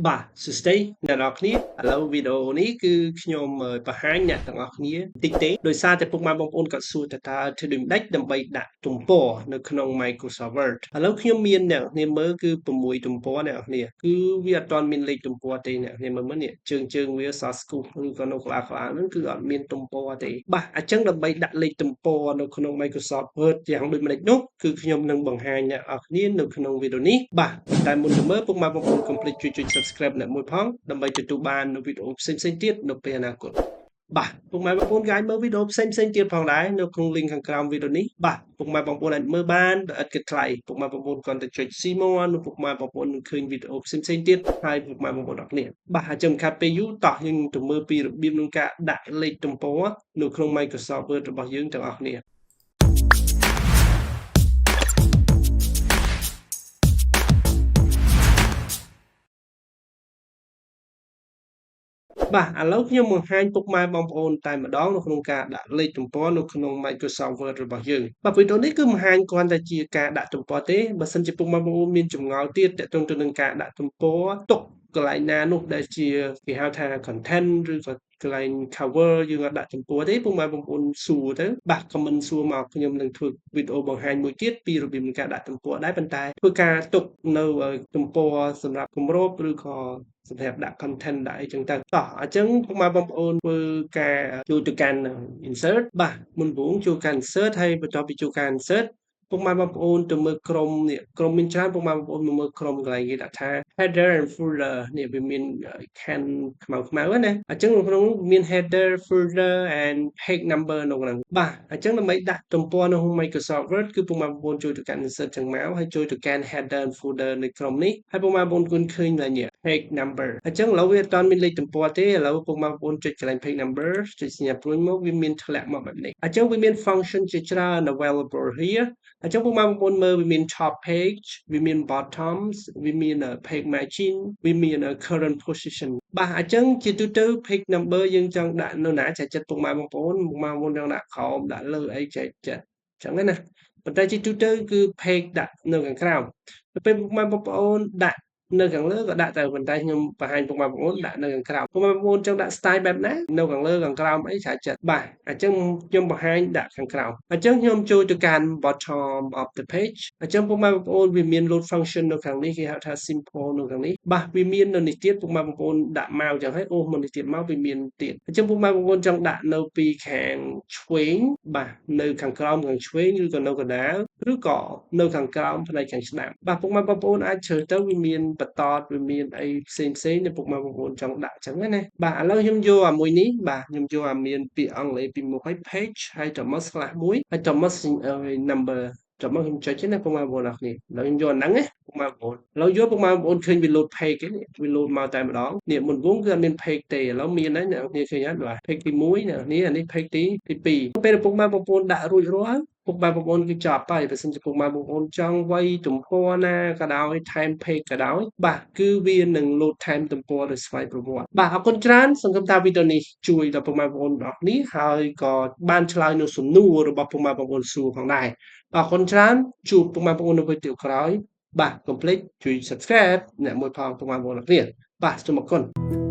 បាទសួស្តីអ្នកនរគ្នាឥឡូវវីដេអូនេះគឺខ្ញុំបង្ហាញអ្នកទាំងអស់គ្នាតិចទេដោយសារតែពុកម៉ែបងប្អូនក៏សួរតើធ្វើដូចម្ដេចដើម្បីដាក់ទំព័រនៅក្នុង Microsoft Word ឥឡូវខ្ញុំមានអ្នកនរគ្នាមើលគឺ6ទំព័រអ្នកនរគ្នាគឺវាអត់ទាន់មានលេខទំព័រទេអ្នកនរគ្នាមើលនេះជើងវាសស្គូឬក៏នៅក្បាលហ្នឹងគឺអត់មានទំព័រទេបាទអញ្ចឹងដើម្បីដាក់លេខទំព័រនៅក្នុង Microsoft Word យ៉ាងដូចម្ដេចនោះគឺខ្ញុំនឹងបង្ហាញអ្នកនរគ្នានៅក្នុងវីដេអូនេះបាទតែមុនទៅមើលពុកម៉ែបងប្អូនកុំភ្លេចជួយ Subscribe អ្នកមួយផងដើម្បីទទួលបាននូវវីដេអូផ្សេងៗទៀតនៅពេលអនាគតបាទពុកម៉ែបងប្អូនក៏អាចមើលវីដេអូផ្សេងៗទៀតផងដែរនៅក្នុង link ខាងក្រោមវីដេអូនេះបាទពុកម៉ែបងប្អូនអាចមើលបានដោយឥតគិតថ្លៃពុកម៉ែបងប្អូនគ្រាន់តែចុច See More នោះពុកម៉ែបងប្អូននឹងឃើញវីដេអូផ្សេងៗទៀតហើយពុកម៉ែបងប្អូនអរគ្នាបាទហើយចំខាត់ពេលយូរតោះយើងទៅមើលពីរបៀបក្នុងការដាក់លេខទំព័រនៅក្នុង Microsoft Word របស់យើងទាំងអស់គ្នាបាទឥឡូវខ្ញុំបង្ហាញពុកម៉ែបងប្អូនតែម្ដងនៅក្នុងការដាក់លេខទំព័រនៅក្នុង Microsoft Word របស់យើងបាទវីដេអូនេះគឺបង្ហាញគ្រាន់តែជាការដាក់ទំព័រទេបើសិនជាពុកម៉ែបងប្អូនមានចម្ងល់ទៀតទាក់ទងទៅនឹងការដាក់ទំព័រទុកកន្លែងណានោះដែលជាគេហៅថា content ឬក៏កន្លែង cover យើងអត់ដាក់ទំព័រទេពុកម៉ែបងប្អូនសួរទៅបាទ comment សួរមកខ្ញុំនឹងធ្វើវីដេអូបង្ហាញមួយទៀតពីរបៀបនៃការដាក់ទំព័រដែរប៉ុន្តែធ្វើការទុកនៅទំព័រសម្រាប់គម្របឬក៏សម្រាប់ដាក់ content ដាក់អីចឹងទៅតោះអញ្ចឹងពុកម៉ែបងប្អូនធ្វើការចូលទៅកាន់ insert បាទមុនដំបូងចូលកាន់ insert ហើយបន្ទាប់ពីចូលកាន់ insert ពុកម៉ែបងប្អូនទៅមើលក្រុមនេះក្រុមមានច្រើនពុកម៉ែបងប្អូនមើលក្រុមកន្លែងគេដាក់ថា header and footer នេះវាមានខាន់ខ្មៅណាអញ្ចឹងក្នុងនោះមាន header footer and page number នៅក្នុងបាទអញ្ចឹងដើម្បីដាក់ទំព័រនៅក្នុង Microsoft Word គឺពុកម៉ែបងប្អូនចូលទៅកាន់ insert ចឹងមកហើយចូលទៅកាន់ header and footer នៅក្រុមនេះហើយពុកម៉ែបងប្អូនឃើញតែនេះ page number អញ្ចឹងឥឡូវវាអត់ទាន់មានលេខទំព័រទេឥឡូវពុកម៉ែបងប្អូនចុចកន្លែង page number ចុចសញ្ញាព្រួយមកវាមានធ្លាក់មកបែបនេះអញ្ចឹងវាមាន function ជាច្រើន available here អញ្ចឹងពុកម៉ែបងប្អូនមើលវាមាន top page វាមាន bottoms វាមាន page margin វាមាន current position បាទអញ្ចឹងជាទូទៅ page number យើងចង់ដាក់នៅណាចាចិត្តពុកម៉ែបងប្អូនចង់ដាក់ក្រោមដាក់លើអីចែកចិត្តអញ្ចឹងណាប៉ុន្តែជាទូទៅគឺ page ដាក់នៅខាងក្រោមពេលពុកម៉ែបងប្អូនដាក់នៅខាងលើក៏ដាក់តែប៉ុន្តែខ្ញុំបង្ហាញពុកម៉ែបងប្អូនដាក់នៅខាងក្រោមពុកម៉ែបងប្អូនចង់ដាក់ style បែបណានៅខាងលើខាងក្រោមអីច្រើនចិត្តបាទអញ្ចឹងខ្ញុំបង្ហាញដាក់ខាងក្រោមអញ្ចឹងខ្ញុំចូលទៅកាន់ bottom of the page អញ្ចឹងពុកម៉ែបងប្អូនវាមាន load function នៅខាងនេះគេហៅថា simple នៅខាងនេះបាទវាមាននៅនេះទៀតពុកម៉ែបងប្អូនដាក់មកអញ្ចឹងហើយអូសមកនេះទៀតមកវាមានទៀតអញ្ចឹងពុកម៉ែបងប្អូនចង់ដាក់នៅពីខាងឆ្វេងបាទនៅខាងក្រោមខាងឆ្វេងឬក៏នៅកណ្ដាលឬក៏នៅខាងក្រោមផ្នែកខាងស្ដាំបាទពុកម៉ែបងប្អូនអាចជ្រើសទៅវាមានបន្តវាមានអីផ្សេងដែលពុកម៉ែបងប្អូនចង់ដាក់អញ្ចឹងណាបាទឥឡូវខ្ញុំយកអាមួយនេះបាទខ្ញុំយកអាមានពាក្យអង់គ្លេសពីមុខហើយ page ហើយ Thomas class 1ហើយ Thomas number ចាំមកខ្ញុំចុចណាពុកម៉ែបងប្អូនអរគ្នាឥឡូវខ្ញុំយកអាហ្នឹងណាពុកម៉ែបងប្អូនឥឡូវយកពុកម៉ែបងប្អូនឃើញវា load page ទេវា load មកតែម្ដងនេះមុនវងគឺអត់មាន page ទេឥឡូវមានហើយអ្នកនរគ្នាឃើញហើយបាទ page ទី1អ្នកនរគ្នាអានេះ page ទី2ពេលពុកម៉ែបងប្អូនដាក់រួចរាល់ពុកម៉ែបងប្អូនគឺចប់ហើយបើសិនជាពុកម៉ែបងប្អូនចង់វាយទំព័រណាក៏ដោយថែម page ក៏ដោយបាទគឺវានឹង load ថែមទំព័រដោយស្វ័យប្រវត្តិបាទអរគុណច្រើនសង្ឃឹមថាវីដេអូនេះជួយដល់ពុកម៉ែបងប្អូនទាំងអស់គ្នាហើយក៏បានឆ្លើយនៅសំណួររបស់ពុកម៉ែបងប្អូនសួរផងដែរអរគុណច្រើនជួបពុកម៉ែបងប្អូននៅវីដេអូក្រោយបាទកុំភ្លេចជួយ Subscribe អ្នកមួយផងពុកម៉ែបងប្អូនទាំងអស់គ្នាបាទសូមអរគុណ